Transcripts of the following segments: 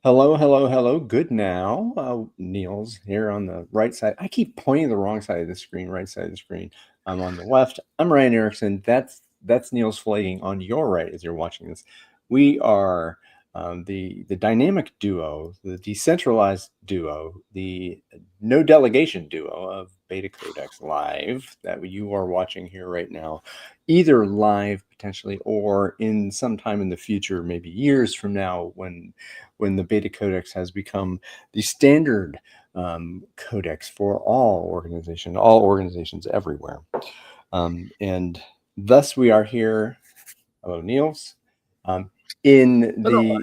Hello, hello, hello. Good now. Niels here on the right side. I keep pointing the wrong side of the screen, right side of the screen. I'm on the left. I'm Ryan Erickson. That's Niels Pflaeging on your right as you're watching this. We are the dynamic duo, the decentralized duo, the no delegation duo of BetaCodex Live that you are watching here right now, either live potentially or in some time in the future, maybe years from now when the BetaCodex has become the standard codex for all organizations everywhere. And thus we are here, hello Niels, um, in Hello.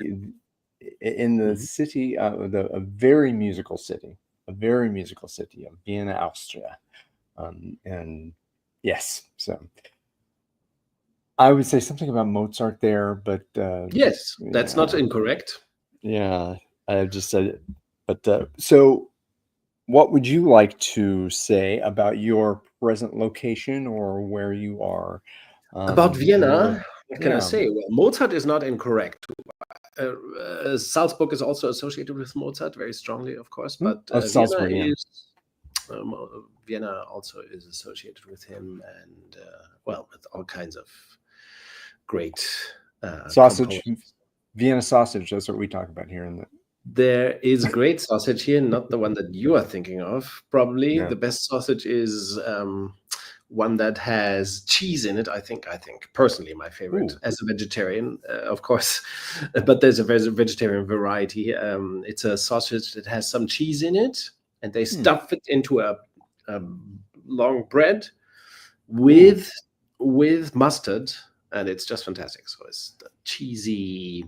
the city, a very musical city of Vienna, Austria. And yes, so I would say something about Mozart there, but Yes, that's not incorrect. yeah, I just said it. But so, what would you like to say about your present location or where you are? About Vienna, what can I Yeah. say? Well, Mozart is not incorrect. Salzburg is also associated with Mozart very strongly, of course, but Salzburg, yeah. Vienna also is associated with him, and well, with all kinds of great Sausage, composers. Vienna sausage. That's what we talk about here in the. There is great sausage here, not the one that you are thinking of. Probably Yeah. the best sausage is one that has cheese in it. I think personally my favorite. Ooh. As a vegetarian, of course, but there's a vegetarian variety. It's a sausage that has some cheese in it, and they stuff it into a long bread with mustard, and it's just fantastic. So it's the cheesy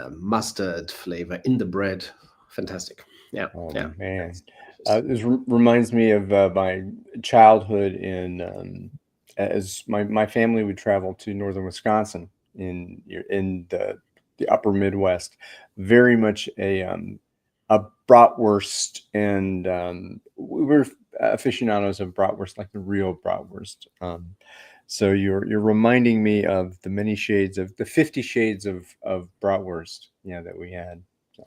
mustard flavor in the bread. Fantastic. Yeah. Oh yeah. man, this reminds me of my childhood as my family would travel to northern Wisconsin in the upper Midwest. Very much a bratwurst, and we were aficionados of bratwurst, like the real bratwurst. So you're reminding me of the 50 shades of bratwurst, that we had. So.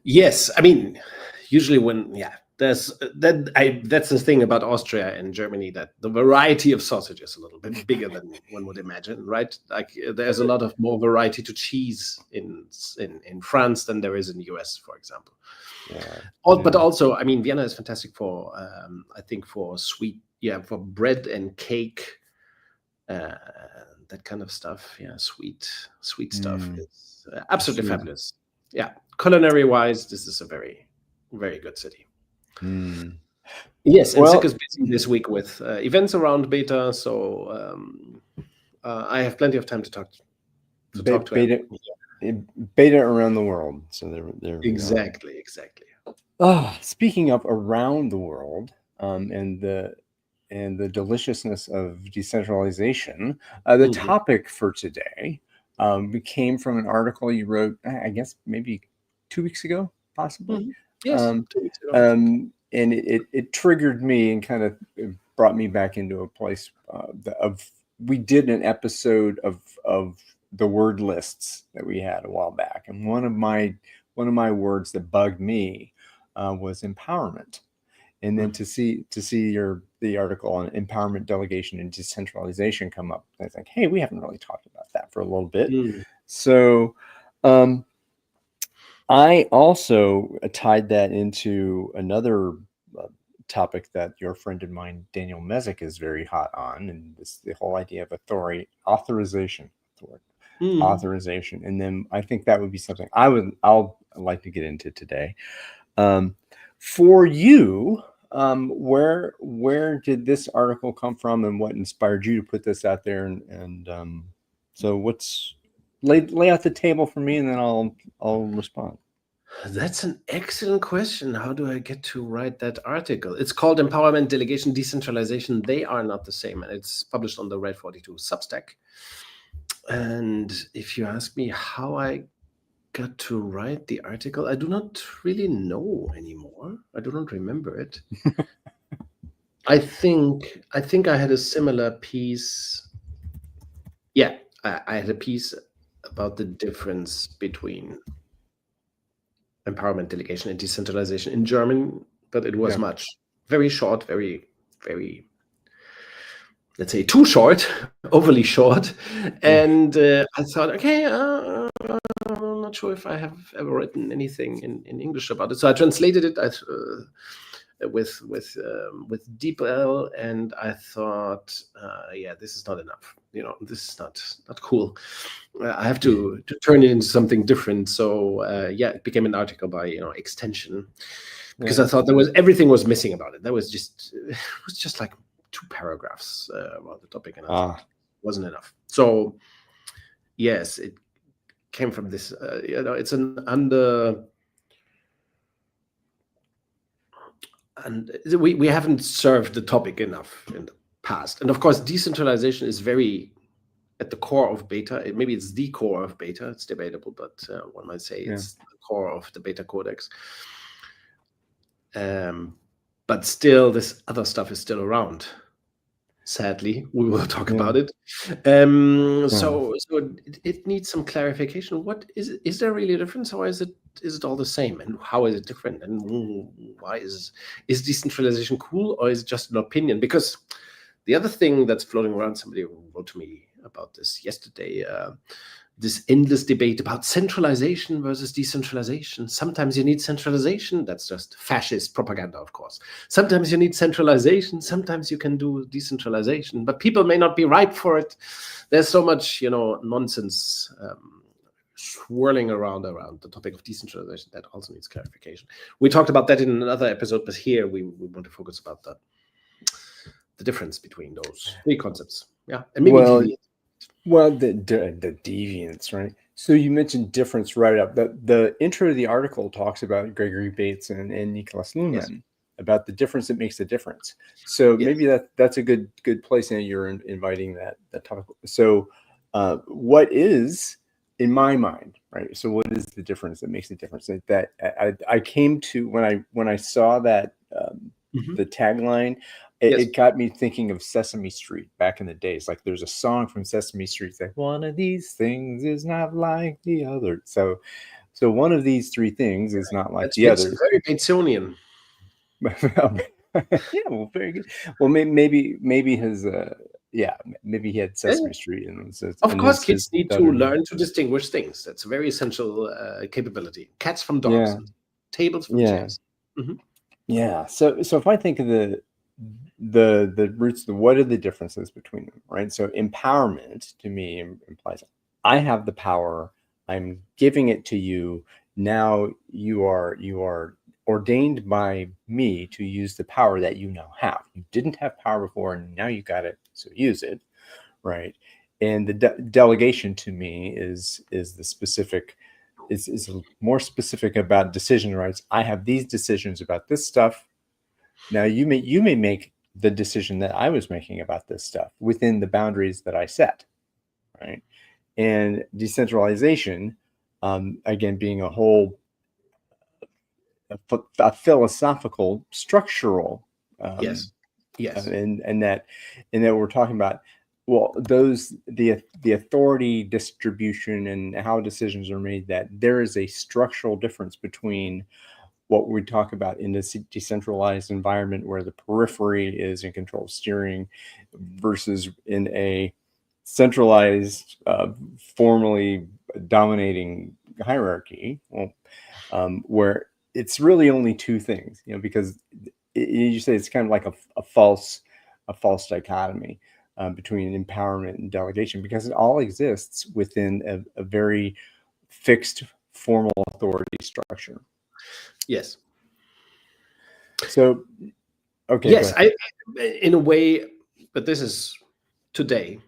Yes, I mean, usually that's the thing about Austria and Germany, that the variety of sausage is a little bit bigger than one would imagine, right? Like there's a lot of more variety to cheese in France than there is in the US, for example. Yeah. But also, I mean, Vienna is fantastic for I think for for bread and cake, that kind of stuff. Yeah, sweet stuff is absolutely fabulous. Yeah, culinary wise, this is a very, very good city. Yes, and SICK is busy this week with events around Beta, so I have plenty of time to talk to Beta around the world. So there we exactly. Speaking of around the world, and the deliciousness of decentralization, the topic for today came from an article you wrote, I guess maybe 2 weeks ago, possibly. Yes, 2 weeks ago. And it triggered me and kind of brought me back into a place we did an episode of the word lists that we had a while back, and one of my words that bugged me was empowerment. And then to see the article on empowerment, delegation, and decentralization come up, I think, hey, we haven't really talked about that for a little bit. So I also tied that into another topic that your friend of mine, Daniel Mezek, is very hot on, and it's the whole idea of authorization. And then I think that would be something I'll like to get into today. For you, where did this article come from, and what inspired you to put this out there? And so what's lay out the table for me, and then I'll respond. That's an excellent question. How do I get to write that article? It's called Empowerment, Delegation, Decentralization. They are not the same, and it's published on the Red 42 Substack. And if you ask me how I got to write the article, I do not really know anymore. I do not remember it. I think I had a similar piece. Yeah, I had a piece about the difference between empowerment, delegation, and decentralization in German, but it was very short, very, very, let's say, too short, overly short. And I thought, okay, I'm not sure if I have ever written anything in English about it. So I translated it with DeepL, and I thought, this is not enough. This is not cool. I have to turn it into something different. So it became an article by extension, because I thought everything was missing about it. It was just like 2 paragraphs about the topic, and I thought it wasn't enough. So yes, it came from this. It's an and we haven't served the topic enough in the past. And of course, decentralization is very at the core of beta. Maybe it's the core of beta. It's debatable, but one might say it's the core of the BetaCodex. But still, this other stuff is still around. Sadly, we will talk about it. So it needs some clarification. What is there really a difference, or is it all the same? And how is it different? And why is decentralization cool, or is it just an opinion? Because the other thing that's floating around, somebody wrote to me about this yesterday, this endless debate about centralization versus decentralization. Sometimes you need centralization. That's just fascist propaganda, of course. Sometimes you need centralization. Sometimes you can do decentralization, but people may not be ripe for it. There's so much, nonsense swirling around the topic of decentralization that also needs clarification. We talked about that in another episode, but here we want to focus about the difference between those 3 concepts. Yeah, and maybe the deviance, right? So you mentioned difference right up. The intro to the article talks about Gregory Bates and Niklas Luhmann about the difference that makes a difference. So maybe that's a good place, and you're inviting that topic. So what is, in my mind, right? So what is the difference that makes a difference? That I came to when I saw that the tagline. It got me thinking of Sesame Street back in the days. Like there's a song from Sesame Street that one of these things is not like the other. So one of these 3 things is not like the other. Very Batesian. Well, very good. Well, maybe his maybe he had Sesame Street, and of course kids need to learn to distinguish things. That's a very essential capability. Cats from dogs, and tables from chairs. So if I think of the roots, what are the differences between them, right? So empowerment to me implies I have the power, I'm giving it to you, now you are ordained by me to use the power that you now have. You didn't have power before, and now you got it, so use it, right? And the delegation to me is the specific, is more specific about decision rights. I have these decisions about this stuff. Now you may make the decision that I was making about this stuff within the boundaries that I set, right? And decentralization, again, being a whole a philosophical, structural, and that we're talking about, well, the authority distribution and how decisions are made, that there is a structural difference between what we talk about in this decentralized environment where the periphery is in control of steering versus in a centralized, formally dominating hierarchy, where it's really only 2 things, because you say it's kind of like a false dichotomy between empowerment and delegation, because it all exists within a very fixed formal authority structure. Yes. So, okay. Yes, in a way, but this is today.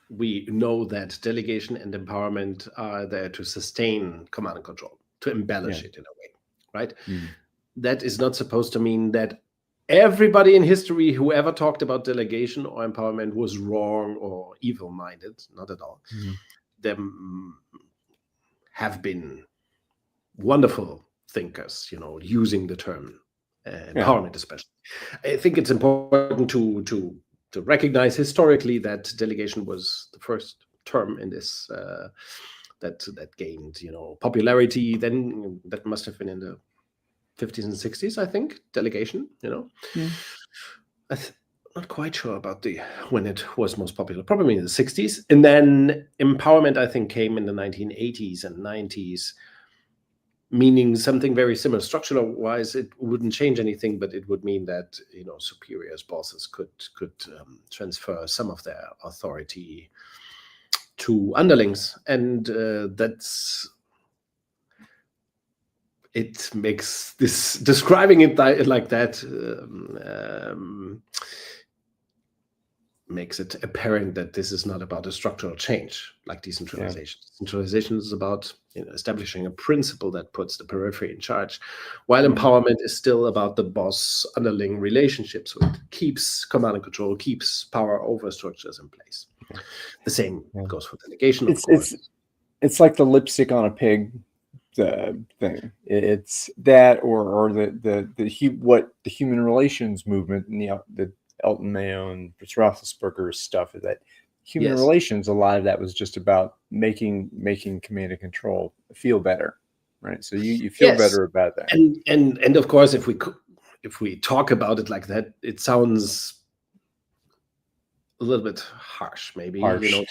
We know that delegation and empowerment are there to sustain command and control, to embellish it in a way, right? That is not supposed to mean that everybody in history who ever talked about delegation or empowerment was wrong or evil-minded. Not at all. There have been wonderful thinkers, using the term empowerment, especially. I think it's important to recognize historically that delegation was the first term in this that gained, popularity. Then that must have been in the 50s and 60s, I think. Delegation, not quite sure about when it was most popular, probably in the 60s. And then empowerment, I think, came in the 1980s and 90s, meaning something very similar. Structural wise, it wouldn't change anything, but it would mean that superiors, bosses could transfer some of their authority to underlings, and it makes this, describing it like that, makes it apparent that this is not about a structural change like decentralization. Decentralization is about establishing a principle that puts the periphery in charge, while empowerment is still about the boss underling relationships. So it keeps command and control, keeps power over structures in place. The same goes for delegation. It's like the lipstick on a pig thing. It's that, or what the human relations movement and the Elton Mayo and Roethlisberger's stuff is that human relations. A lot of that was just about making command and control feel better, right? So you feel better about that. And of course, if we talk about it like that, it sounds a little bit harsh, maybe. To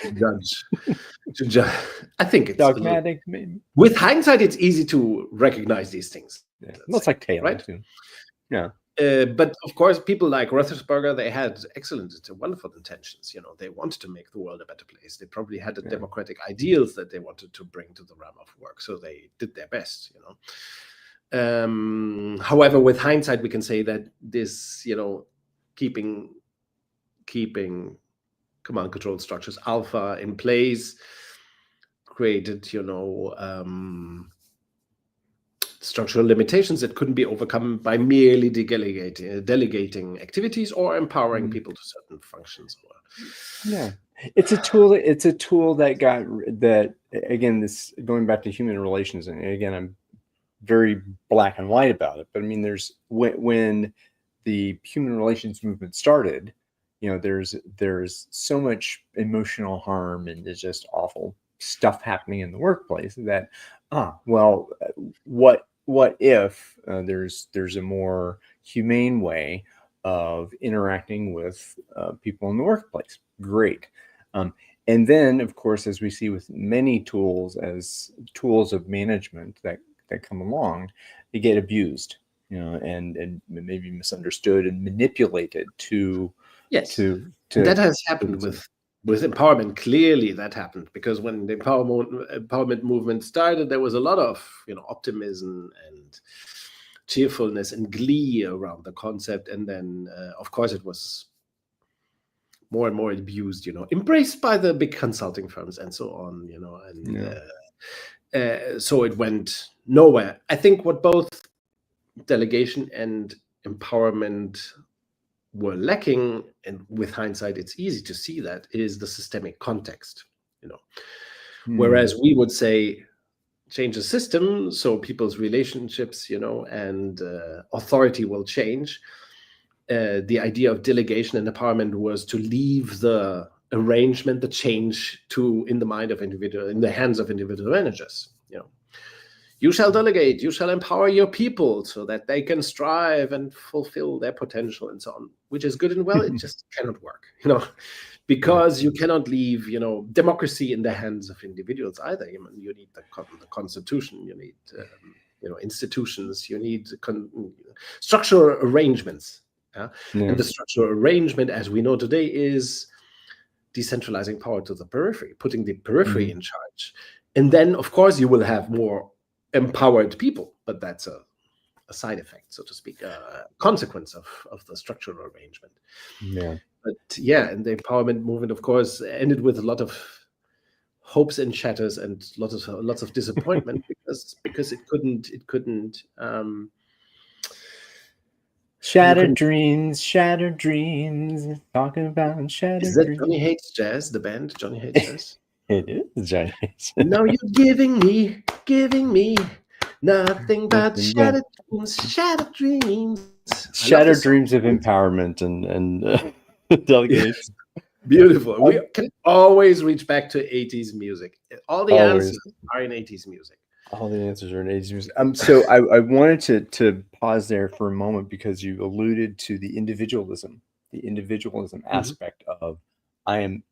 judge. I think it's dogmatic. Maybe. With hindsight, it's easy to recognize these things. Yeah. Looks like Taylor, right? Too. Yeah. But of course, people like Roethlisberger, they had excellent, wonderful intentions. They wanted to make the world a better place. They probably had the democratic ideals that they wanted to bring to the realm of work. So they did their best. However, with hindsight, we can say that this, keeping command control structures alpha in place created, structural limitations that couldn't be overcome by merely delegating activities or empowering people to certain functions. It's a tool. It's a tool that again, this going back to human relations, and again, I'm very black and white about it. But I mean, there's when the human relations movement started, there's so much emotional harm and there's just awful stuff happening in the workplace that what if there's a more humane way of interacting with people in the workplace? Great. And then, of course, as we see with many tools as tools of management that come along, they get abused, and maybe misunderstood and manipulated to that has happened with empowerment. Clearly that happened, because when the empowerment movement started, there was a lot of optimism and cheerfulness and glee around the concept, and then of course it was more and more abused, embraced by the big consulting firms and so on, so it went nowhere. I think what both delegation and empowerment were lacking, and with hindsight it's easy to see that, is the systemic context. Whereas we would say change the system so people's relationships and authority will change. The idea of delegation and empowerment was to leave the arrangement, the change in the hands of individual managers. You shall delegate, you shall empower your people so that they can strive and fulfill their potential and so on, which is good and well. It just cannot work, because you cannot leave, democracy in the hands of individuals either. You need the constitution, you need, institutions, you need structural arrangements. And the structural arrangement, as we know today, is decentralizing power to the periphery, putting the periphery in charge. And then, of course, you will have more empowered people, but that's a side effect, so to speak, a consequence of the structural arrangement. And the empowerment movement, of course, ended with a lot of hopes and shatters and lots of disappointment because it couldn't shattered dreams, talking about shattered dreams. Is that Johnny Hates Jazz, the band Johnny Hates Jazz? It is Johnny Hates. Now you're giving me nothing but shattered dreams. Shattered dreams of empowerment and delegation. Beautiful. We Um, can always reach back to 80s music. All the answers always. are in 80s music. All the answers are in ages. So I wanted to pause there for a moment because you alluded to the individualism Mhm. aspect of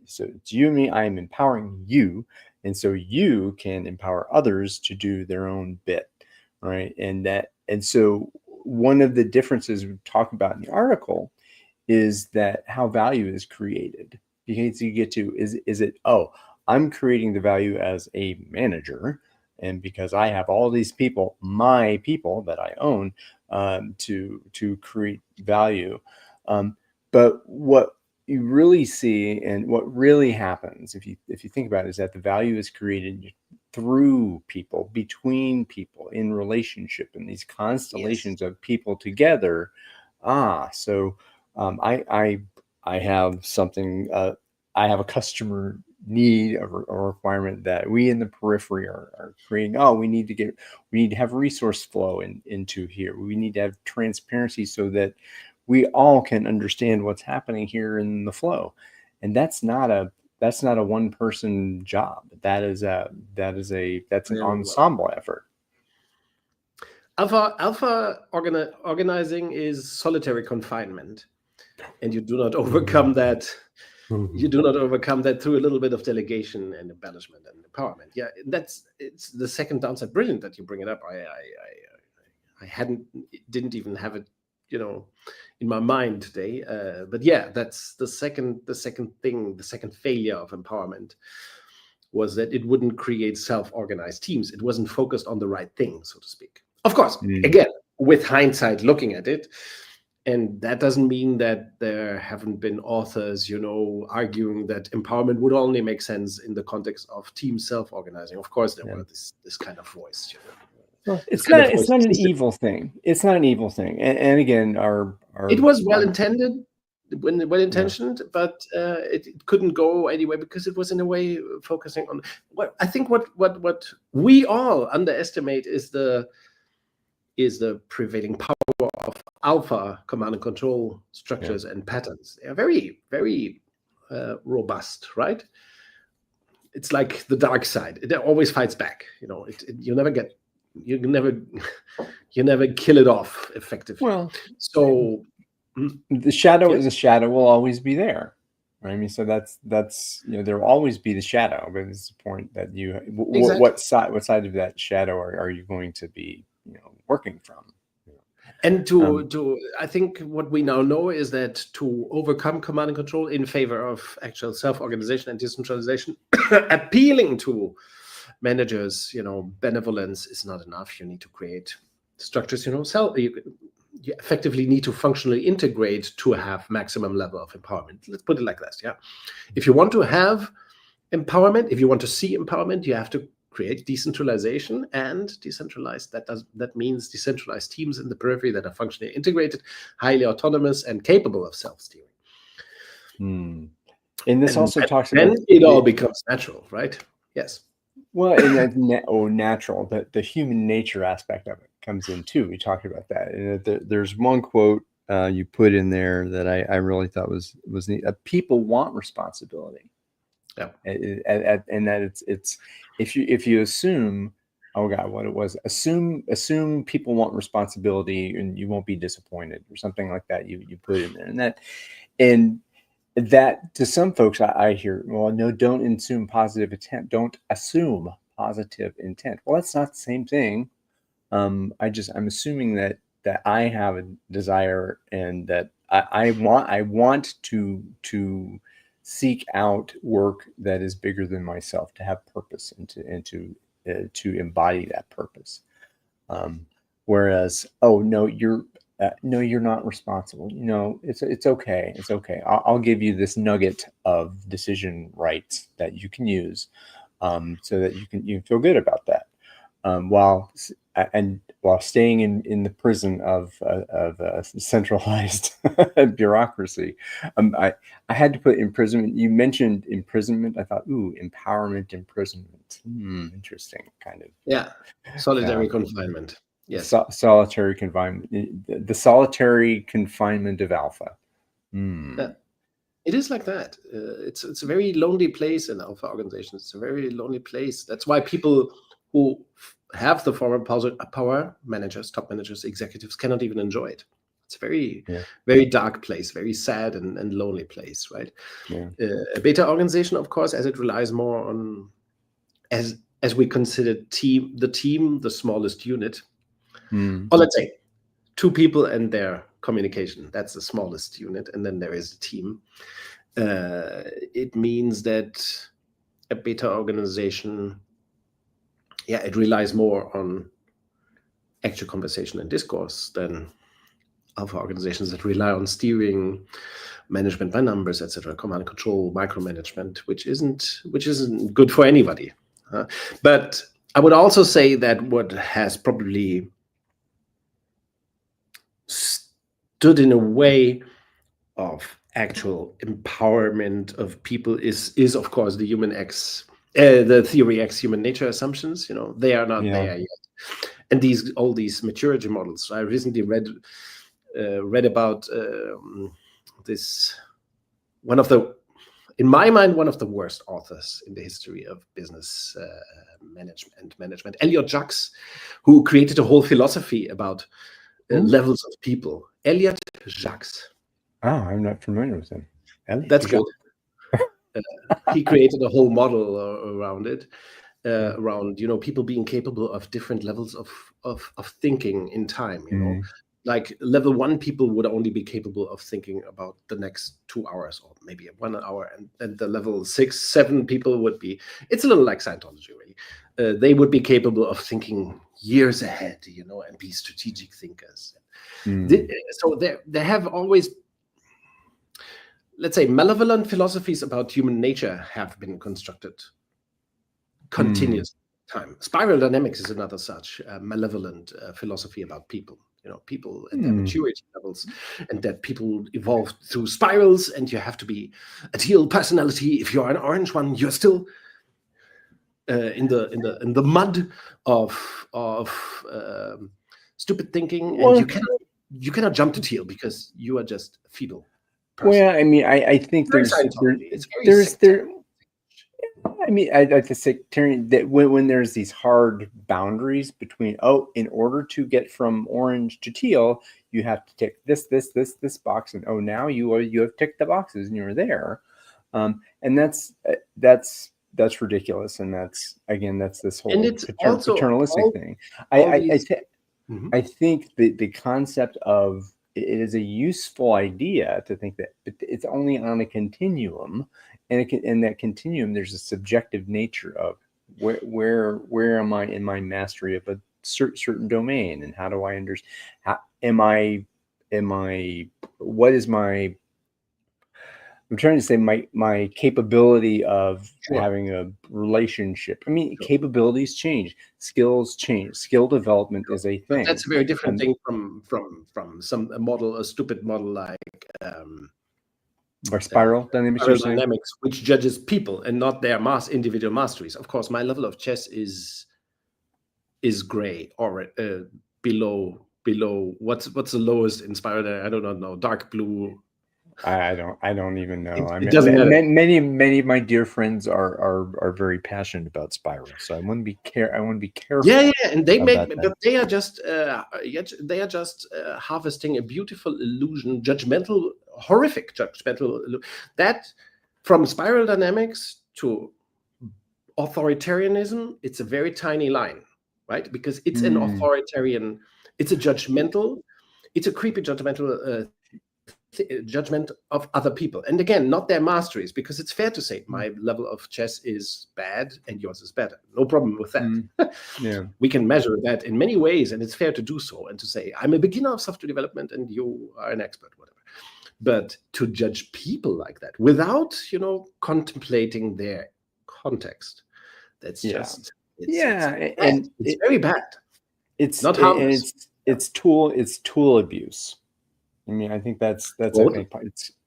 so it's you and me, I am empowering you, and so you can empower others to do their own bit, right? And so one of the differences we talk about in the article is that how value is created. Because you get to is it, oh, I'm creating the value as a manager, and because I have all these people, my people that I own, to create value. But what you really see and what really happens, if you think about it, is that the value is created through people, between people, in relationship, in these Yes. constellations of people together. So um, I, I I have something. I have a customer need, a requirement that we in the periphery are creating. Oh, we need to have resource flow into here. We need to have transparency so that we all can understand what's happening here in the flow. And that's not a one person job. That's an Very well. ensemble effort. Organizing is solitary confinement, and you do not overcome that. You do not overcome that through a little bit of delegation and embellishment and empowerment. Yeah, it's the second downside. Brilliant that you bring it up. I didn't even have it, in my mind today. But yeah, that's the second thing. The second failure of empowerment was that it wouldn't create self-organized teams. It wasn't focused on the right thing, so to speak. Of course, Mm. again, with hindsight, looking at it, and that doesn't mean that there haven't been authors, arguing that empowerment would only make sense in the context of team self-organizing. Of course, there Yeah. were this kind of voice. Well, This kind of voice it's not an existed. evil thing. It's not an evil thing. And again, It was well our intended, well yeah. intentioned, but it couldn't go anywhere because it was in a way focusing on. Well, I think what we all underestimate is the prevailing power of alpha command and control Yeah. structures and patterns. They are very, very robust, right? It's like the dark side. It always fights back. You never get, you never, you never kill it off effectively. Well, So, the yes, shadow will always be there. Right? I mean, so that's there will always be the shadow, but it's the point that exactly. what side of that shadow are you going to be working from? And Um, I think what we now know is that to overcome command and control in favor of actual self-organization and decentralization, appealing to managers, benevolence is not enough. You need to create structures, you effectively need to functionally integrate to have maximum level of empowerment. Let's put it like this. Yeah. If you want to have empowerment, if you want to see empowerment, you have to create decentralization and decentralized. That means decentralized teams in the periphery that are functionally integrated, highly autonomous, and capable of self-steering. hmm. And this And also talks then about it all becomes natural, right? Yes. well, and that natural, the human nature aspect of it comes in too. We talked about that, and there's one quote you put in there that I really thought was neat. People want responsibility, Yeah. and that it's if you assume, oh God, what it was, assume people want responsibility and you won't be disappointed or something like that. You put in there, and that to some folks I hear, well, no, don't assume positive intent. Don't assume positive intent. Well, that's not the same thing. I'm assuming that I have a desire and that I want to seek out work that is bigger than myself, to have purpose and to embody that purpose. Um, Whereas, oh no, you're not responsible. It's okay. It's okay. I'll give you this nugget of decision rights that you can use, so that you feel good about that, while while staying in the prison of centralized bureaucracy. I had to put imprisonment. You mentioned imprisonment. I thought, ooh, empowerment, imprisonment. Interesting, kind of. Yeah. Solitary Um, confinement. Yes. Solitary confinement, the solitary confinement of alpha. Yeah. It is like that. It's a very lonely place in alpha organizations. It's a very lonely place. That's why people who have the former power, managers, top managers, executives, cannot even enjoy it. It's a very, very dark place, very sad and lonely place, right? Yeah. A beta organization, of course, as it relies more on, as we consider the team, the smallest unit, or let's say 2 people and their communication. That's the smallest unit, and then there is a team. It means that a beta organization, it relies more on actual conversation and discourse than alpha organizations that rely on steering, management by numbers, etc., command and control, micromanagement, which isn't good for anybody. But I would also say that what has probably stood in a way of actual empowerment of people is of course the the theory X human nature assumptions. They are not there yet, and all these maturity models. I recently read about this, in my mind, one of the worst authors in the history of business management, Elliot Jacques, who created a whole philosophy about levels of people. Elliot Jacques. Oh, I'm not familiar with him. That's good. He created a whole model around it, around people being capable of different levels of thinking in time. Like level 1 people would only be capable of thinking about the next 2 hours or maybe 1 hour, and the level 6, 7 people would be. It's a little like Scientology, really. They would be capable of thinking years ahead, and be strategic thinkers. So there have always, let's say, malevolent philosophies about human nature have been constructed continuous time. Spiral dynamics is another such malevolent philosophy about people. People at their maturity levels, and that people evolve through spirals, and you have to be a teal personality. If you're an orange one, you're still in the mud of stupid thinking, and you cannot jump to teal because you are just a feeble person. Well, I mean, I think there's I mean, the sectarian, that when there's these hard boundaries between, in order to get from orange to teal, you have to tick this box, and now you have ticked the boxes and you're there, and that's ridiculous, and that's this whole paternalistic thing. I think the concept of it is a useful idea to think that it's only on a continuum. And in that continuum, there's a subjective nature of where am I in my mastery of a certain domain, and how do I understand? What is my? I'm trying to say my capability of having a relationship. I mean, capabilities change, skills change, skill development is a thing. But that's a very different thing from a stupid model like. Or spiral dynamics, which judges people and not their individual masteries. Of course, my level of chess is gray or below. What's the lowest in spiral? I do not know. Dark blue. I don't even know. It doesn't matter. Many of my dear friends are very passionate about spiral, so I want to be careful. Yeah, and they but they are just harvesting a beautiful illusion, horrific judgmental that from spiral dynamics to authoritarianism, it's a very tiny line, right? Because it's an authoritarian, it's a judgmental, it's a creepy judgmental judgment of other people, and again, not their masteries, because it's fair to say my level of chess is bad and yours is better. No problem with that. We can measure that in many ways, and it's fair to do so, and to say I'm a beginner of software development and you are an expert, whatever. But to judge people like that without contemplating their context, that's just it's very bad. It's not harmless. It's tool abuse. I mean, I think that's I think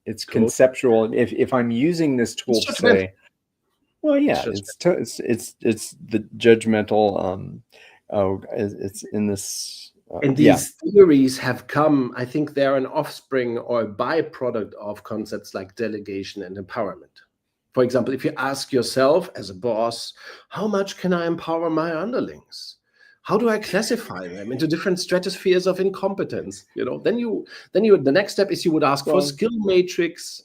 it's conceptual. If I'm using this tool to say, it's the judgmental. It's in this And these theories have come, I think they're an offspring or a byproduct of concepts like delegation and empowerment. For example, if you ask yourself as a boss, how much can I empower my underlings? How do I classify them into different stratospheres of incompetence? Then the next step is you would ask for skill matrix,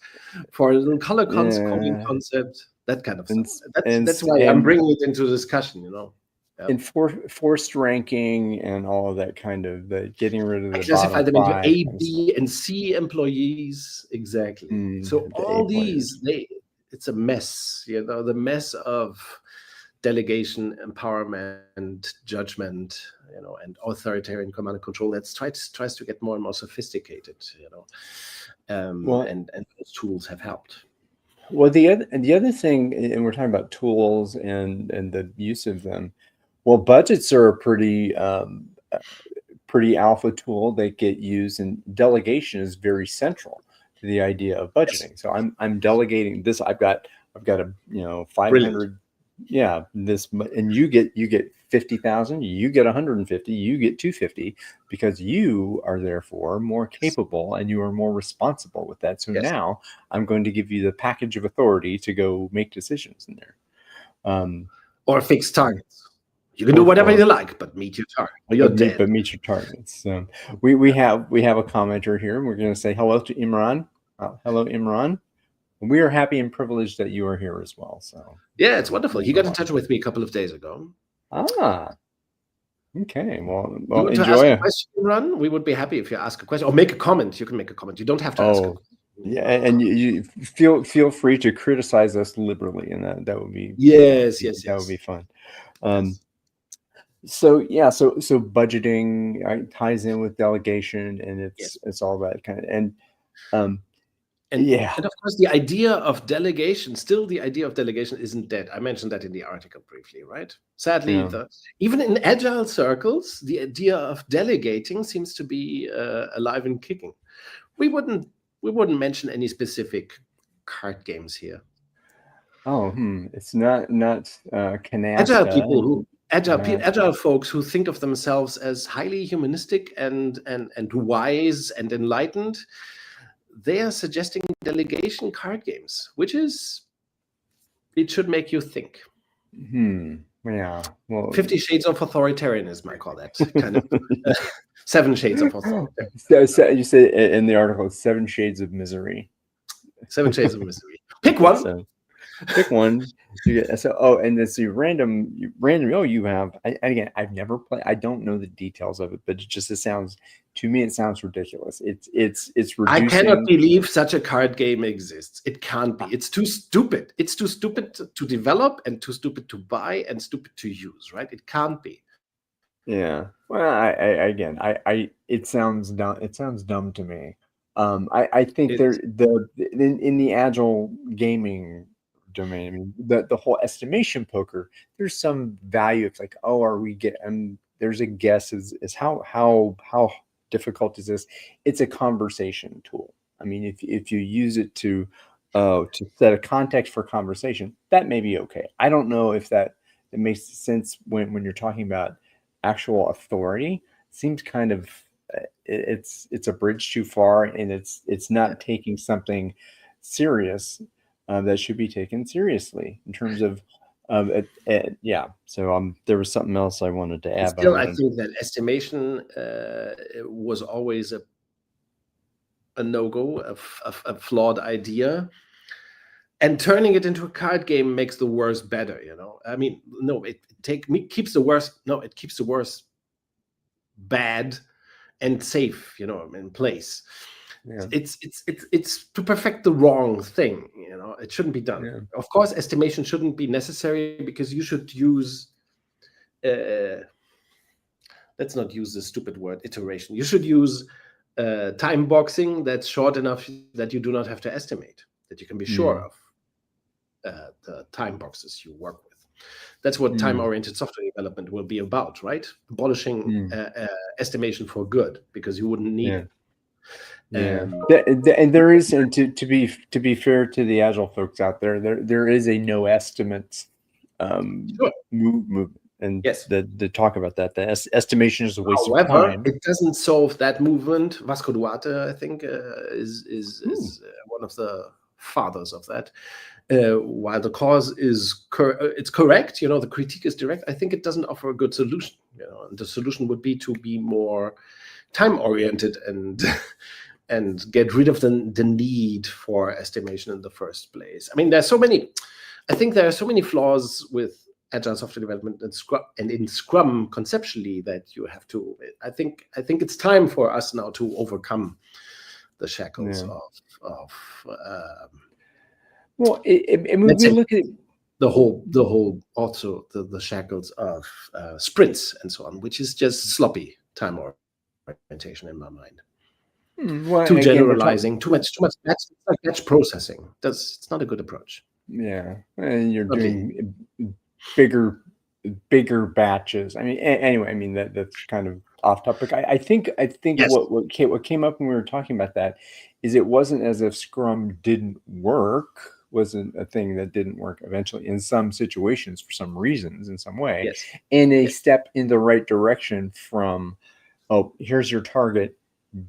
for a little color coding concept, that kind of stuff. That's why I'm bringing it into discussion, Yeah. And forced ranking and all of that kind of getting rid of the classify them into five A, B, and C employees. Exactly. So all these, it's a mess, the mess of delegation, empowerment, judgment, and authoritarian command and control that tries to get more and more sophisticated, and those tools have helped. Well, the other thing, and we're talking about tools and the use of them. Well, budgets are a pretty alpha tool that get used, and delegation is very central to the idea of budgeting. Yes. So I'm delegating this. I've got a 500. Brilliant. Yeah, this, and you get 50,000. You get 150. You get 250 because you are therefore more capable and you are more responsible with that. So now I'm going to give you the package of authority to go make decisions in there, or fix targets. You can do whatever you like, but meet your target. Or you're dead. But meet your targets. We have a commenter here, and we're going to say hello to Imran. Hello, Imran. We are happy and privileged that you are here as well. So yeah, it's wonderful. He got in touch with me a couple of days ago. Okay. Well, you want enjoy. To ask a question, Imran? We would be happy if you ask a question or make a comment. You can make a comment. You don't have to ask a question. Yeah, and you feel free to criticize us liberally, and that would be that would be fun. So budgeting ties in with delegation, and it's all that kind of and of course the idea of delegation isn't dead. I mentioned that in the article briefly, right? Sadly, even in agile circles, the idea of delegating seems to be alive and kicking. We wouldn't mention any specific card games here. It's not canasta. Agile people agile folks who think of themselves as highly humanistic and wise and enlightened, they are suggesting delegation card games, it should make you think. Yeah. Well, 50 Shades of Authoritarianism, I call that kind of 7 Shades of Authoritarianism. So you say in the article, 7 Shades of Misery. 7 Shades of Misery. Pick one. Pick one. And it's the random. You have. Again, I've never played. I don't know the details of it, but it sounds ridiculous. It's reducing. I cannot believe such a card game exists. It can't be. It's too stupid. It's too stupid to develop and too stupid to buy and stupid to use. Right? It can't be. Yeah. Well, it sounds dumb. It sounds dumb to me. I think in the agile gaming domain, I mean, the whole estimation poker, there's some value. It's like, there's a guess is how difficult is this? It's a conversation tool. I mean, if you use it to set a context for conversation, that may be okay. I don't know if it makes sense when you're talking about actual authority. It seems kind of it's a bridge too far, and it's not taking something serious that should be taken seriously in terms of So there was something else I wanted to add. Still, I think that estimation was always a no-go, a flawed idea. And turning it into a card game makes the worst better, I mean, no, it keeps the worst bad and safe, in place. Yeah. It's to perfect the wrong thing, it shouldn't be done. Yeah. Of course, estimation shouldn't be necessary because you should use let's not use the stupid word iteration. You should use time boxing that's short enough that you do not have to estimate, that you can be sure of the time boxes you work with. That's what time-oriented software development will be about, right? Abolishing estimation for good, because you wouldn't need it. Yeah, and there is, and to be fair to the agile folks out there is a no estimates movement. Yes. the talk about that. The estimation is a waste of However, time. it doesn't solve that movement. Vasco Duarte, I think, is one of the fathers of that. While the cause is it's correct, the critique is direct. I think it doesn't offer a good solution. And the solution would be to be more time oriented and get rid of the need for estimation in the first place. I mean, I think there are so many flaws with agile software development and in Scrum conceptually that you have to. I think it's time for us now to overcome the shackles of well, we look at the whole also the shackles of sprints and so on, which is just sloppy time orientation in my mind. Well, Too again, generalizing, too much batch processing. It's not a good approach. Yeah, and you're doing bigger batches. I mean, anyway, I mean that's kind of off topic. I think Yes. what came up when we were talking about that is it wasn't as if Scrum didn't work, wasn't a thing that didn't work eventually in some situations for some reasons in some way, Yes. and a step in the right direction from, oh, here's your target,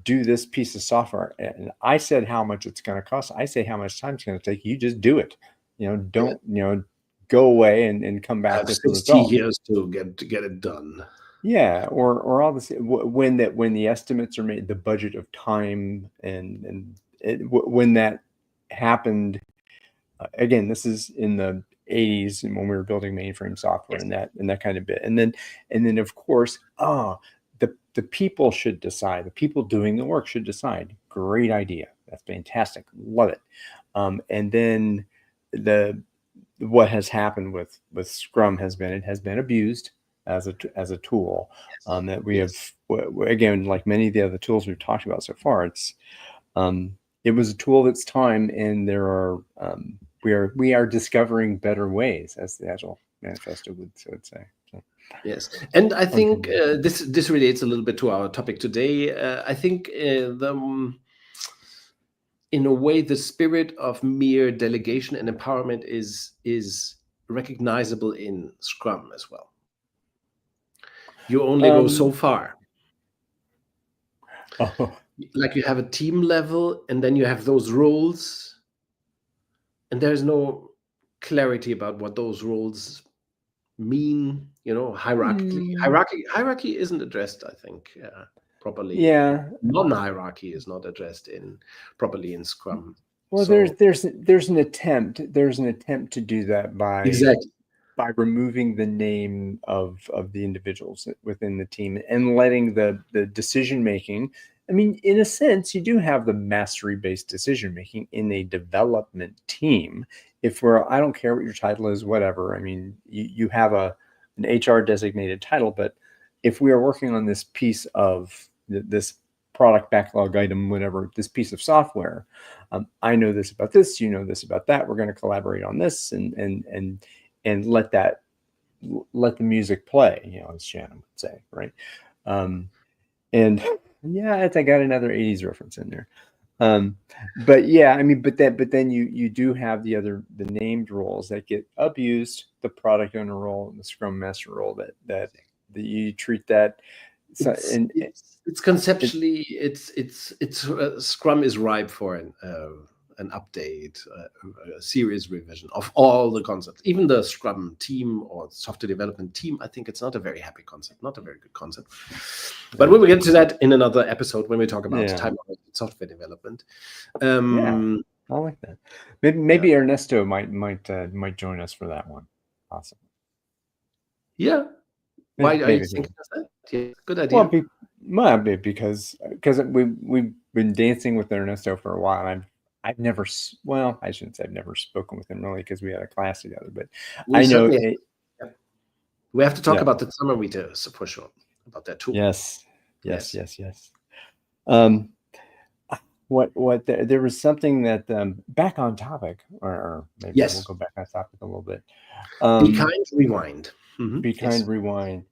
do this piece of software, and I said how much it's going to cost. I say how much time it's going to take. You just do it. Don't go away and come back with the 60 result. years to get it done. Yeah, or all this when the estimates are made, the budget of time and when that happened. Again, this is in the 80s and when we were building mainframe software and that kind of bit. And then of course, the people should decide. The people doing the work should decide. Great idea. That's fantastic. Love it. And then what has happened with Scrum has been abused as a tool. That we have, again, like many of the other tools we've talked about so far, it was a tool of its time, and there are we are discovering better ways, as the Agile Manifesto would say. So. Yes, and I think this relates a little bit to our topic today. I think in a way, the spirit of mere delegation and empowerment is recognizable in Scrum as well. You only go so far. Oh. Like you have a team level, and then you have those roles, and there's no clarity about what those roles mean. Hierarchy isn't addressed, I think, properly. Yeah, non-hierarchy is not addressed properly in Scrum. Well, so, there's an attempt to do that by removing the name of the individuals within the team and letting the decision making. I mean, in a sense, you do have the mastery-based decision making in a development team. I don't care what your title is, whatever. I mean, you have an HR designated title, but if we are working on this piece of this product backlog item, whatever, this piece of software, I know this about this, you know this about that. We're going to collaborate on this and let the music play, as Shannon would say, right? And yeah, I got another 80s reference in there. But yeah, I mean, but then you do have the named roles that get abused, the product owner role and the Scrum Master role that you treat that. So, it's conceptually, Scrum is ripe for an update, a serious revision of all the concepts. Even the Scrum team or software development team, I think it's not a very happy concept, not a very good concept. But we will get to that in another episode when we talk about time-oriented software development. I like that. Maybe Ernesto might join us for that one. Awesome. Yeah. Why are you thinking of that? Yeah, good idea. Well, because we've been dancing with Ernesto for a while, and I've never, well, I shouldn't say I've never spoken with him really because we had a class together, but I know we have to talk about the summer meters for sure, about that too. Yes. There was something that back on topic, or maybe we'll go back on topic a little bit. Be kind, rewind. Mm-hmm. Be kind, rewind.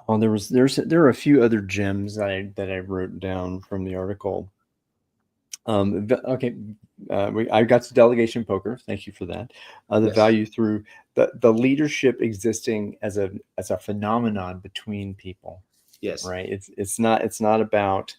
Well, there are a few other gems that I wrote down from the article. Okay, I got to delegation poker. Thank you for that. The value through the leadership existing as a phenomenon between people, Yes. right? It's not about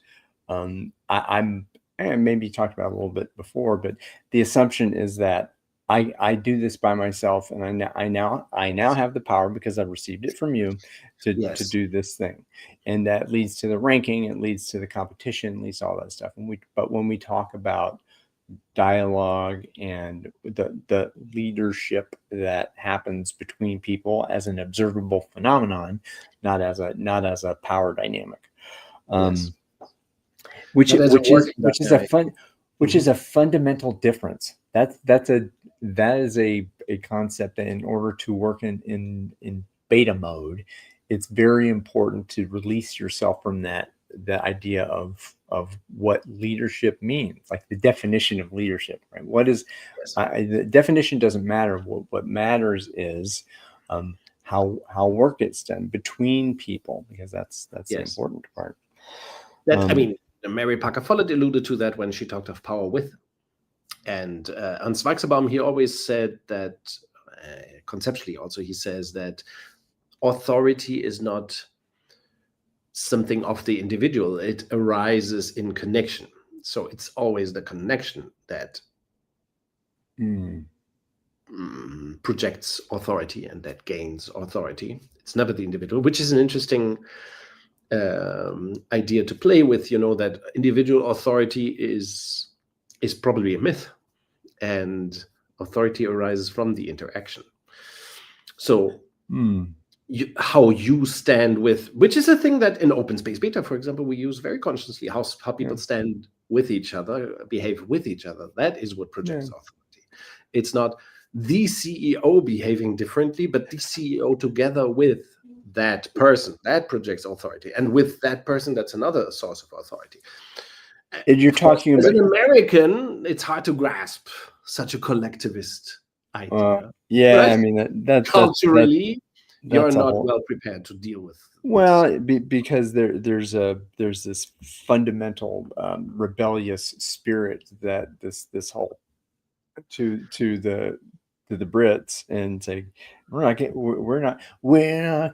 I'm and maybe talked about a little bit before, but the assumption is that I do this by myself, and I now have the power because I've received it from you to Yes. do this thing, and that leads to the ranking, it leads to the competition, leads to all that stuff. But when we talk about dialogue and the leadership that happens between people as an observable phenomenon, not as a power dynamic. Yes. Which Not as a working dynamic. is a fundamental difference. That is a concept that in order to work in beta mode, it's very important to release yourself from the idea of what leadership means, like the definition of leadership, right? What is Yes. the definition doesn't matter. What matters is how work gets done between people, because that's the Yes. important part. That, I mean, Mary Parker Follett alluded to that when she talked of power with. And Hans Weichselbaum, he always said that, conceptually also, he says that authority is not something of the individual. It arises in connection. So it's always the connection that projects authority and that gains authority. It's never the individual, which is an interesting idea to play with, that individual authority is probably a myth, and authority arises from the interaction. So how you stand with, which is a thing that in open space beta, for example, we use very consciously, how people stand with each other, behave with each other. That is what projects authority. It's not the CEO behaving differently, but the CEO together with that person that projects authority, and with that person, that's another source of authority. And you're talking as about, an American, it's hard to grasp such a collectivist idea. yeah, Right? I mean that Culturally, you're that's a not whole, well prepared to deal with. well, because there's this fundamental rebellious spirit that this whole to the Brits, and say we're not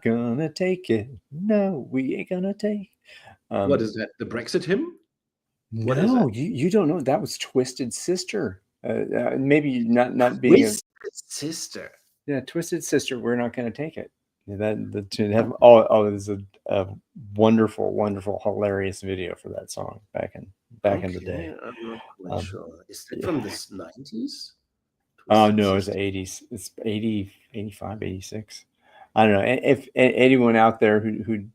gonna take it. No, we ain't gonna take. What is that? The Brexit hymn? What is No, that? you don't know. That was Twisted Sister. Maybe not being Twisted Sister. Twisted Sister. We're not going to take it. That to have there's a wonderful, hilarious video for that song back in the day. I'm not quite sure. Is that from the 90s? Oh no, it's the 80s. It's 80, 85, 86. I don't know. If anyone out there who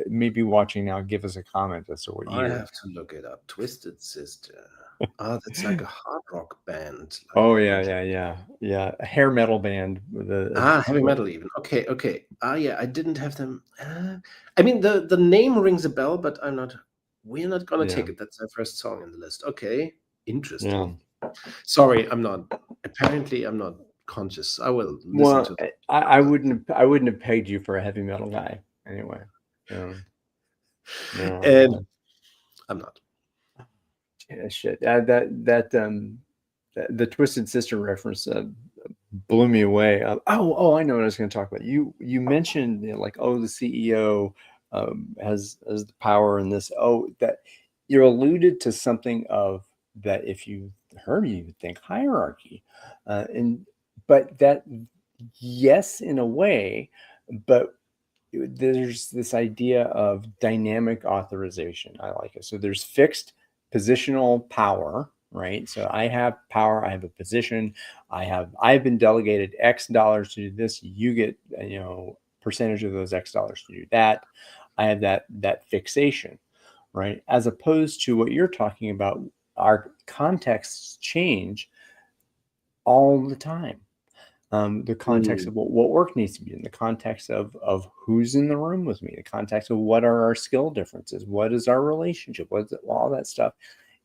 may be watching now, give us a comment as to what year. I have to look it up. Twisted Sister. That's like a hard rock band. Yeah. A hair metal band with heavy metal even. Okay. Yeah, I didn't have them. I mean, the name rings a bell, but we're not gonna take it. That's our first song in the list. Okay, interesting. Yeah. Sorry, apparently I'm not conscious. I will listen to I wouldn't have pegged you for a heavy metal guy anyway. No, and I'm not. Yeah, shit. The Twisted Sister reference blew me away. I know what I was going to talk about. You mentioned the CEO has the power in this. That you alluded to something of that. If you heard me, you would think hierarchy, but that, yes, in a way, but there's this idea of dynamic authorization. I like it. So there's fixed positional power, right? So I have power, I have a position, I've been delegated X dollars to do this. You get, percentage of those X dollars to do that. I have that fixation, right? As opposed to what you're talking about, our contexts change all the time. The context of what work needs to be in, the context of who's in the room with me, the context of what are our skill differences, what is our relationship, what's all that stuff.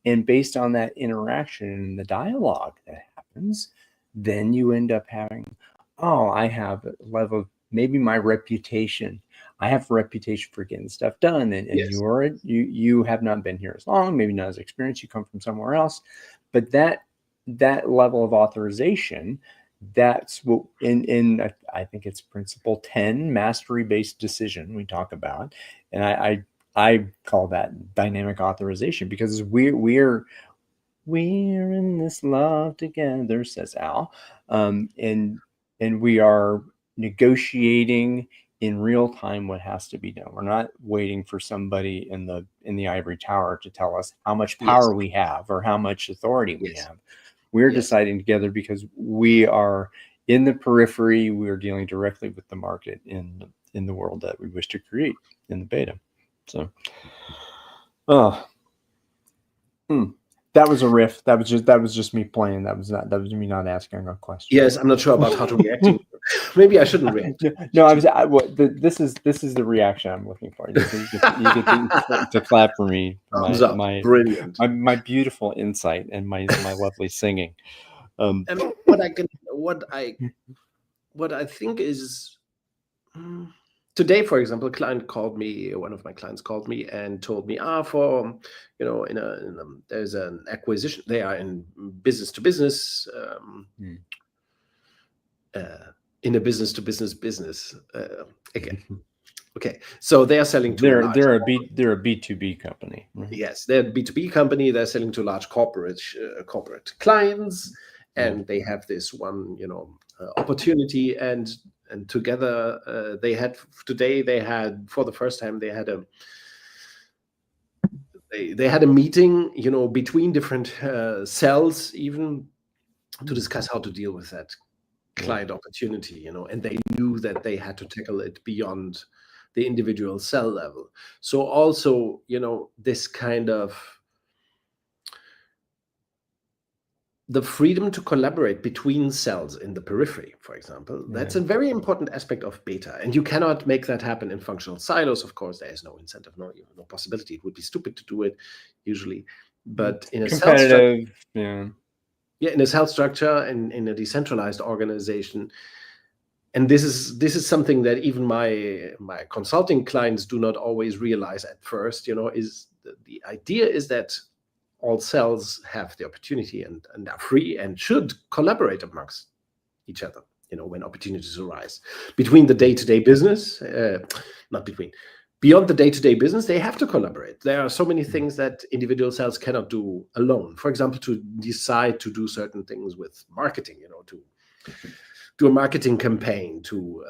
And based on that interaction and the dialogue that happens, then you end up having, I have a level, maybe my reputation. I have a reputation for getting stuff done, and yes, you have not been here as long, maybe not as experienced, you come from somewhere else, but that level of authorization that's what I think it's principle 10, mastery-based decision we talk about. And I call that dynamic authorization, because we're in this love together, says Al. And we are negotiating in real time what has to be done. We're not waiting for somebody in the ivory tower to tell us how much Yes. power we have or how much authority we Yes. have. We're Yes. deciding together because we are in the periphery. We are dealing directly with the market in the world that we wish to create in the beta. So, that was a riff. That was just me playing. That was me not asking a question. Yes, I'm not sure about how to react. Maybe I shouldn't react. No, this is the reaction I'm looking for. You get to clap for me. Thumbs up. Brilliant. My beautiful insight and my lovely singing. What I think is, today, for example, one of my clients called me and told me, there's an acquisition. They are in business to business, in a business to business business. Again. Okay, so they are selling to they're a B2B company. Right? Yes, they're a B2B company. They're selling to large corporate clients, and they have this one, opportunity. And together, they had for the first time they had a meeting, between different cells, even to discuss how to deal with that client opportunity, and they knew that they had to tackle it beyond the individual cell level. So also, this kind of the freedom to collaborate between cells in the periphery, for example, that's a very important aspect of beta. And you cannot make that happen in functional silos. Of course, there is no incentive, no possibility. It would be stupid to do it usually. But in a cell structure, in a cell structure and in a decentralized organization, and this is something that even my consulting clients do not always realize at first, is the idea is that all cells have the opportunity and are free and should collaborate amongst each other, when opportunities arise. Between the day-to-day business, beyond the day-to-day business, they have to collaborate. There are so many things that individual cells cannot do alone. For example, to decide to do certain things with marketing, to do a marketing campaign, to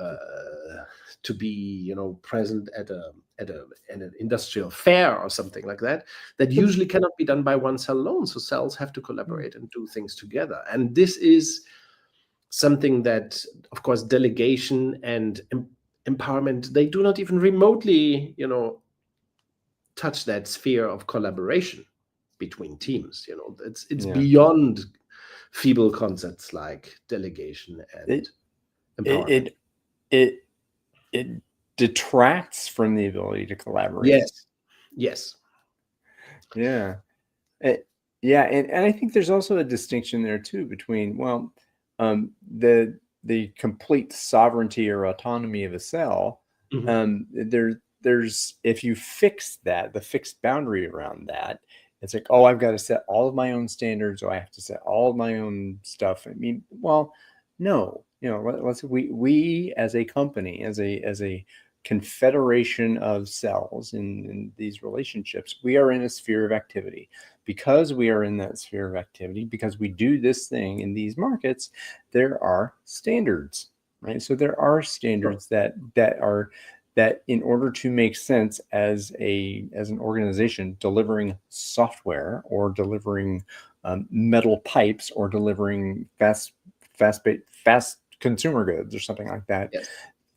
be present at an industrial fair or something like that usually cannot be done by one cell alone. So cells have to collaborate and do things together. And this is something that, of course, delegation and empowerment, they do not even remotely touch that sphere of collaboration between teams. It's beyond feeble concepts like delegation and empowerment. It detracts from the ability to collaborate. Yes. Yeah. And I think there's also a distinction there too between, the complete sovereignty or autonomy of a cell. There's if you fix that, the fixed boundary around that, it's like, I've got to set all of my own standards, or I have to set all of my own stuff. I mean, no, we as a company, as a confederation of cells in these relationships, we are in a sphere of activity. Because we are in that sphere of activity, because we do this thing in these markets, there are standards, right? So there are standards that in order to make sense as an organization delivering software or delivering metal pipes or delivering fast consumer goods or something like that,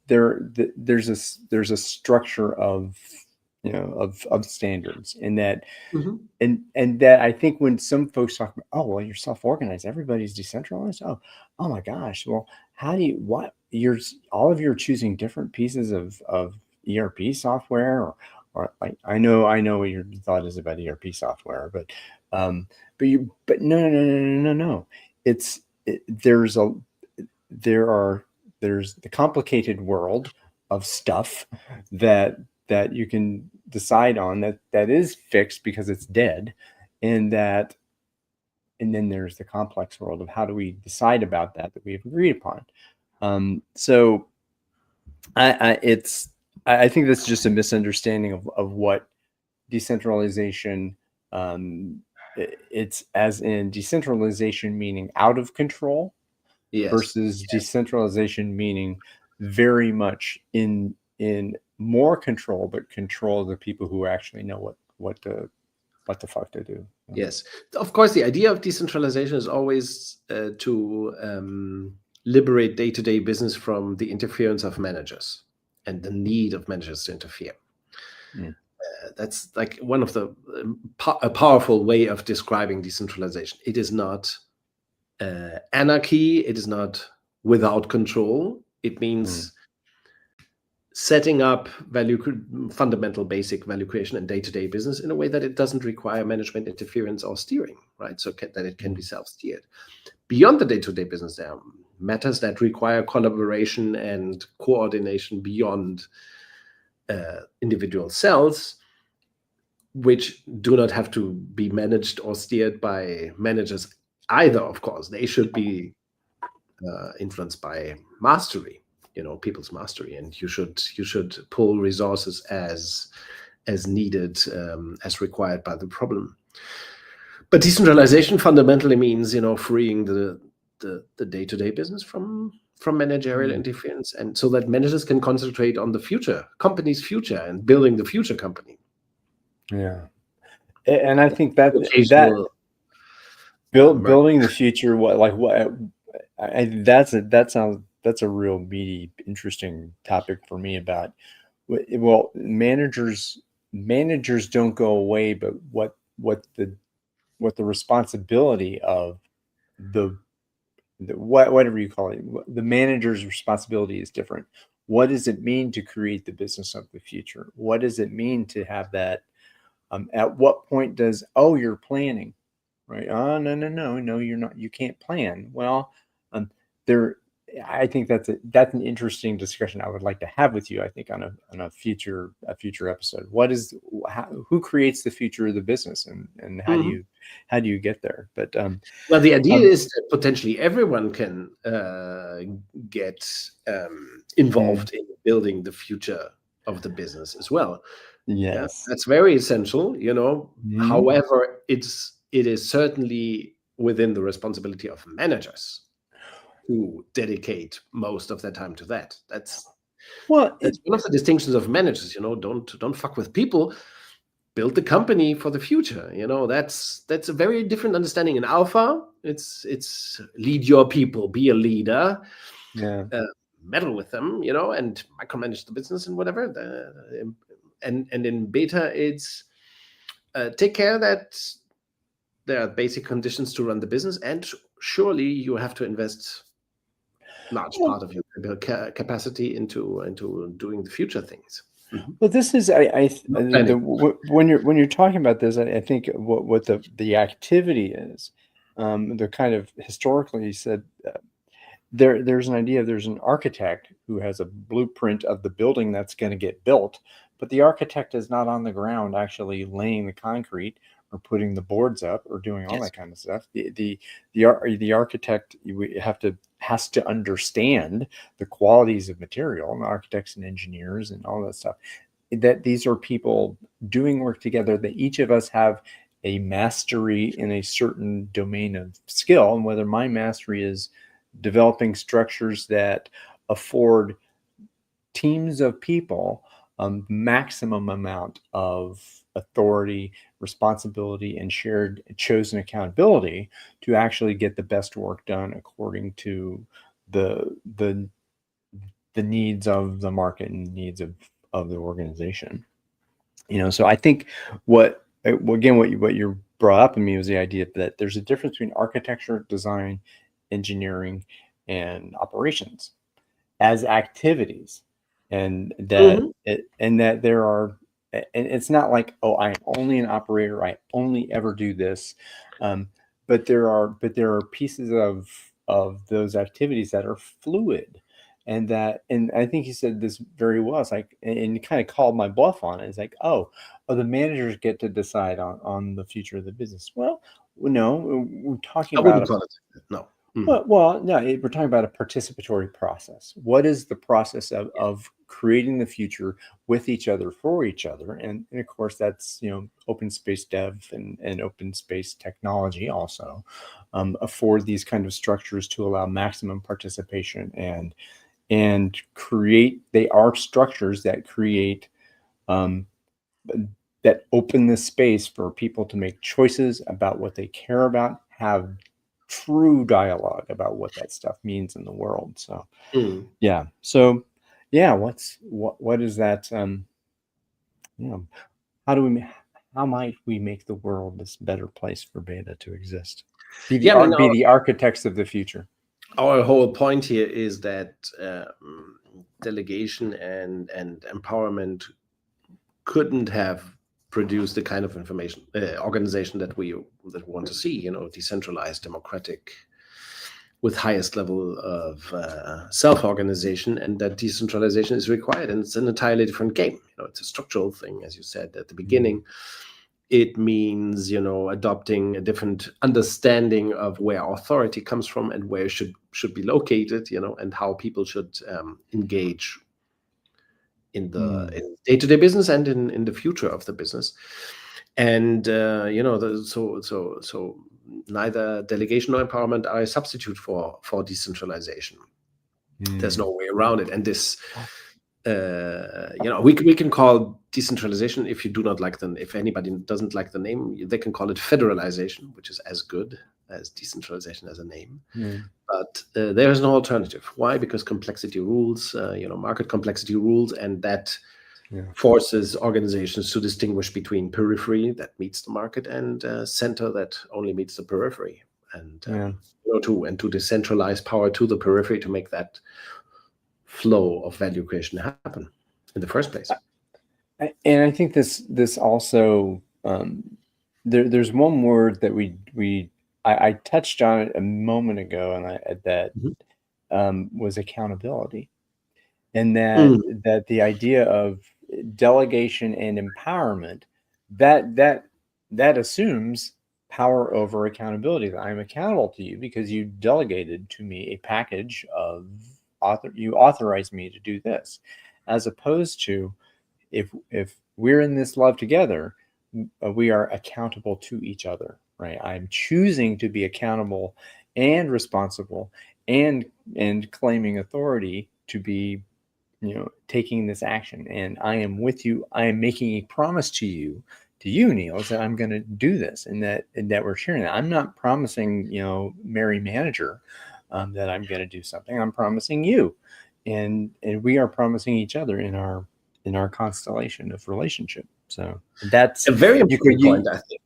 there's a structure of standards, and that and that I think when some folks talk about, you're self-organized, everybody's decentralized. Oh my gosh. Well, how do you you're choosing different pieces of ERP software, or I know what your thought is about ERP software, but no. There's the complicated world of stuff that you can decide on that is fixed because it's dead, and that and then there's the complex world of how do we decide about that we have agreed upon. So I think that's just a misunderstanding of what decentralization. It's as in decentralization meaning out of control Yes. versus decentralization meaning very much in more control, but control of the people who actually know what the fuck to do. Yes, of course, the idea of decentralization is always to liberate day-to-day business from the interference of managers and the need of managers to interfere. That's like one of the a powerful way of describing decentralization. It is not anarchy. It is not without control. It means setting up fundamental basic value creation and day-to-day business in a way that it doesn't require management interference or steering, right? So that it can be self-steered. Beyond the day-to-day business, there are matters that require collaboration and coordination beyond individual cells, which do not have to be managed or steered by managers either. Of course, they should be influenced by mastery, people's mastery, and you should pull resources as needed, as required by the problem. But decentralization fundamentally means freeing the day-to-day business from managerial interference, and so that managers can concentrate on the company's future and building the future company. Yeah, and I think that building the future, that's a real meaty, interesting topic for me. About managers don't go away, but what the responsibility of whatever you call it, the manager's responsibility is different. What does it mean to create the business of the future? What does it mean to have that? At what point does you're planning? Right? Oh, no, you're not. You can't plan. Well, I think that's an interesting discussion I would like to have with you. I think on a future episode. Who creates the future of the business, and how do you get there? But well, the idea is that potentially everyone can get involved in building the future of the business as well. Yes, that's very essential. However, it is certainly within the responsibility of managers to dedicate most of their time to that. That's one of the distinctions of managers. Don't fuck with people. Build the company for the future. That's a very different understanding. In Alpha, it's lead your people, be a leader. Yeah. Meddle with them, and micromanage the business and whatever. And in Beta, it's take care that there are basic conditions to run the business, and surely you have to invest large part of your capacity into doing the future things. Well, this is when you're talking about this, I think what the activity is, the kind of historically said. There's an idea. There's an architect who has a blueprint of the building that's going to get built, but the architect is not on the ground actually laying the concrete or putting the boards up or doing all that kind of stuff. The architect has to understand the qualities of material, and architects and engineers and all that stuff. That these are people doing work together. That each of us have a mastery in a certain domain of skill, and whether my mastery is developing structures that afford teams of people maximum amount of authority, responsibility, and shared chosen accountability to actually get the best work done according to the needs of the market and needs of the organization. So I think what you brought up in me was the idea that there's a difference between architecture, design, engineering, and operations as activities, and that there are, and it's not like, I'm only an operator, I only ever do this, but there are pieces of those activities that are fluid, and I think he said this very well. It's like, and he kind of called my bluff on it. It's like, oh, the managers get to decide on the future of the business. Well, no, we're talking I about wouldn't call it that. No. well, no, we're talking about a participatory process. What is the process of creating the future with each other, for each other? And of course, that's, open space dev and open space technology also afford these kind of structures to allow maximum participation and create, they are structures that create, that open the space for people to make choices about what they care about, have true dialogue about what that stuff means in the world. So yeah. So yeah, what is that? How might we make the world this better place for Beta to exist? Be the Yeah, I mean, be the architects of the future. our whole point here is that delegation and empowerment couldn't have produced the kind of information organization that we want to see. Decentralized, democratic, with highest level of self-organization, and that decentralization is required, and it's an entirely different game. It's a structural thing, as you said at the beginning. It means adopting a different understanding of where authority comes from and where it should be located, and how people should engage in the day-to-day business and in the future of the business. And so neither delegation nor empowerment are a substitute for decentralization. There's no way around it. And this we can call decentralization, if you do not like if anybody doesn't like the name, they can call it federalization, which is as good as decentralization as a name. But there is no alternative. Why? Because complexity rules, market complexity rules, and that forces organizations to distinguish between periphery that meets the market and center that only meets the periphery, and to decentralize power to the periphery to make that flow of value creation happen in the first place. And I think this also there's one word that I touched on it a moment ago, and that was accountability, and that the idea of delegation and empowerment that assumes power over accountability. That I'm accountable to you because you delegated to me a package of you authorized me to do this, as opposed to if we're in this love together, we are accountable to each other, right? I'm choosing to be accountable and responsible and claiming authority to be, taking this action. And I am with you. I am making a promise to you, Niels, that I'm going to do this, and that we're sharing that. I'm not promising, Mary Manager, that I'm going to do something. I'm promising you, and we are promising each other in our constellation of relationship. So that's a very important point, I think.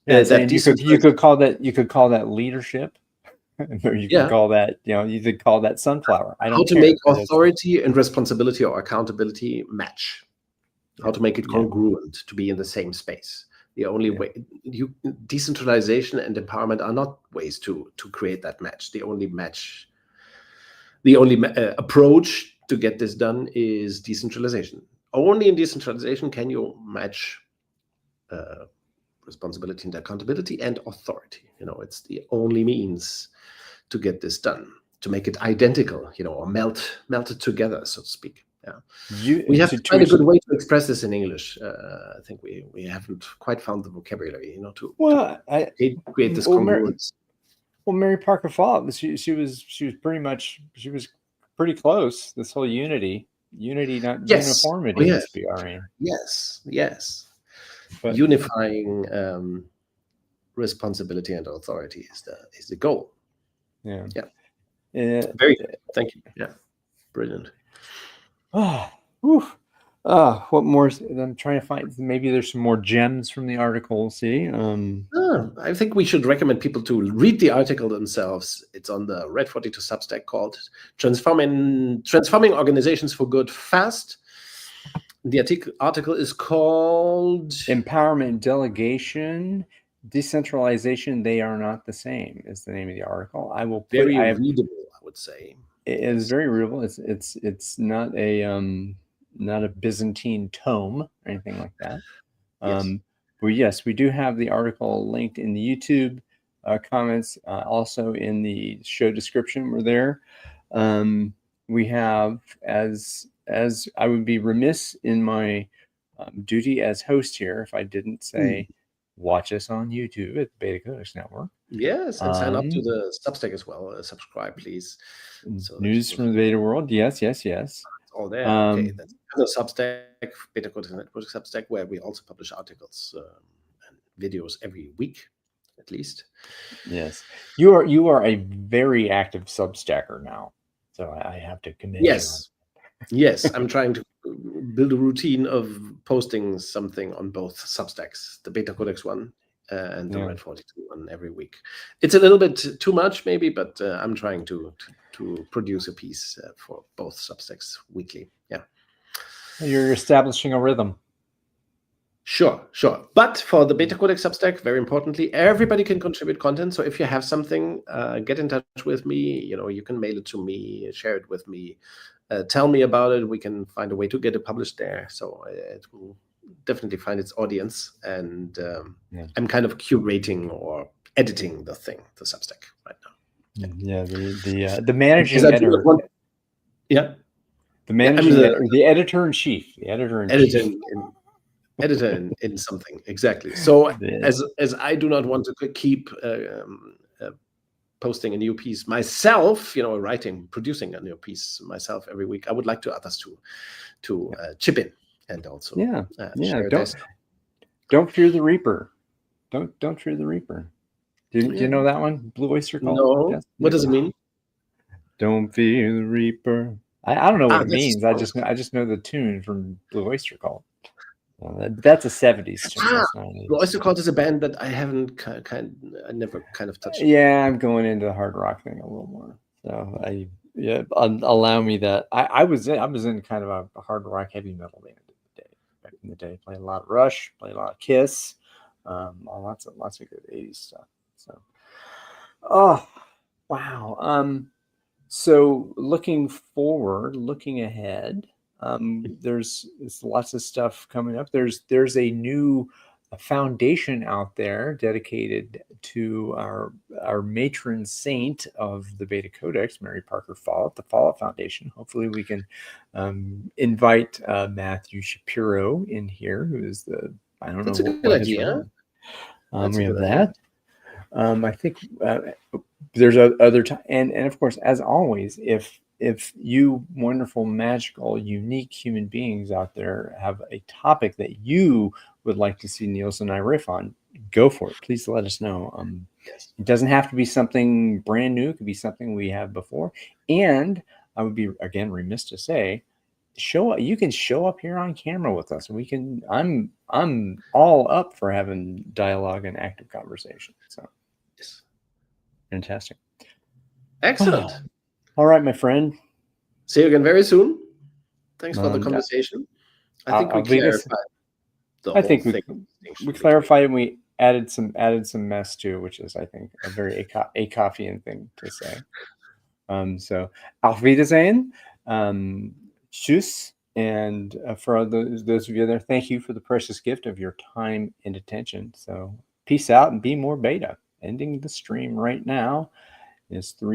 Yeah, and you could call that leadership. Or you could call that, you could call that sunflower. I don't how to care. make authority and responsibility or accountability match. How to make it congruent to be in the same space. The only way decentralization and empowerment are not ways to create that match. The only approach to get this done is decentralization. Only in decentralization can you match responsibility and accountability and authority. It's the only means to get this done, to make it identical, or melt it together, so to speak. We have to find a good way to express this in English. I think we haven't quite found the vocabulary, to create this congruence. Mary Parker Follett, she was pretty close. This whole unity, not uniformity is BRN. Yes. But unifying responsibility and authority is the goal. Yeah. Very good. Thank you. Yeah, brilliant. What more? I'm trying to find. Maybe there's some more gems from the article. See, I think we should recommend people to read the article themselves. It's on the Red 42 Substack called "Transforming Organizations for Good Fast." The article is called "Empowerment, Delegation, Decentralization. They are not the same." Is the name of the article. I will put. Very readable, I would say. It is very readable. It's not a Byzantine tome or anything like that. Yes. But yes, we do have the article linked in the YouTube comments, also in the show description. We're there. We have, as I would be remiss in my duty as host here if I didn't say, watch us on YouTube at the BetaCodex Network. Yes, and sign up to the Substack as well. Subscribe, please. So News from the beta world. Yes. It's all there. Okay, that's the Substack, BetaCodex Network Substack, where we also publish articles and videos every week, at least. Yes, you are a very active Substacker now, so I have to commend you. Yes, I'm trying to build a routine of posting something on both Substacks, the BetaCodex one and the Red 42 one every week. It's a little bit too much, maybe, but I'm trying to produce a piece for both Substacks weekly. Yeah. You're establishing a rhythm. Sure. But for the BetaCodex Substack, very importantly, everybody can contribute content. So if you have something, get in touch with me. You can mail it to me, share it with me, tell me about it. We can find a way to get it published there. So it will definitely find its audience. And I'm kind of curating or editing the Substack right now. Yeah, the managing editor. Yeah. The managing the editor in chief. The editor in chief. Editor in something, exactly. So as I do not want to keep posting a new piece myself, producing a new piece myself every week, I would like to others to chip in and also share don't fear the Reaper. Don't fear the Reaper. Do you know that one? Blue Oyster Cult? No. Yes. What does it mean? Don't fear the Reaper. I don't know what it means. I just know the tune from Blue Oyster Cult. That's a 70s tune. Blue Oyster Cult is a band that I haven't I never kind of touched. Yeah, I'm going into the hard rock thing a little more. So allow me that. I was in kind of a hard rock heavy metal band back in the day. Played a lot of Rush, played a lot of Kiss, lots of good 80s stuff. So, oh wow. So looking ahead, there's lots of stuff coming up. There's a new foundation out there dedicated to our matron saint of the BetaCodex, Mary Parker Follett, the Follett Foundation. Hopefully we can invite Matthew Shapiro in here, who is I don't That's know a good idea. We have that. I think there's other time, and of course, as always, if you wonderful, magical, unique human beings out there have a topic that you would like to see Niels and I riff on, go for it. Please let us know. It doesn't have to be something brand new. It could be something we have before. And I would be, again, remiss to say, you can show up here on camera with us. I'm all up for having dialogue and active conversation. So yes. Fantastic. Excellent. All right, my friend. See you again very soon. Thanks for the conversation. I think we clarified the whole thing. We clarified and we added some mess too, which is, I think, a very Acoffian thing to say. So, auf Wiedersehen. Tschüss. And for those of you there, thank you for the precious gift of your time and attention. So, peace out and be more beta. Ending the stream right now is 3.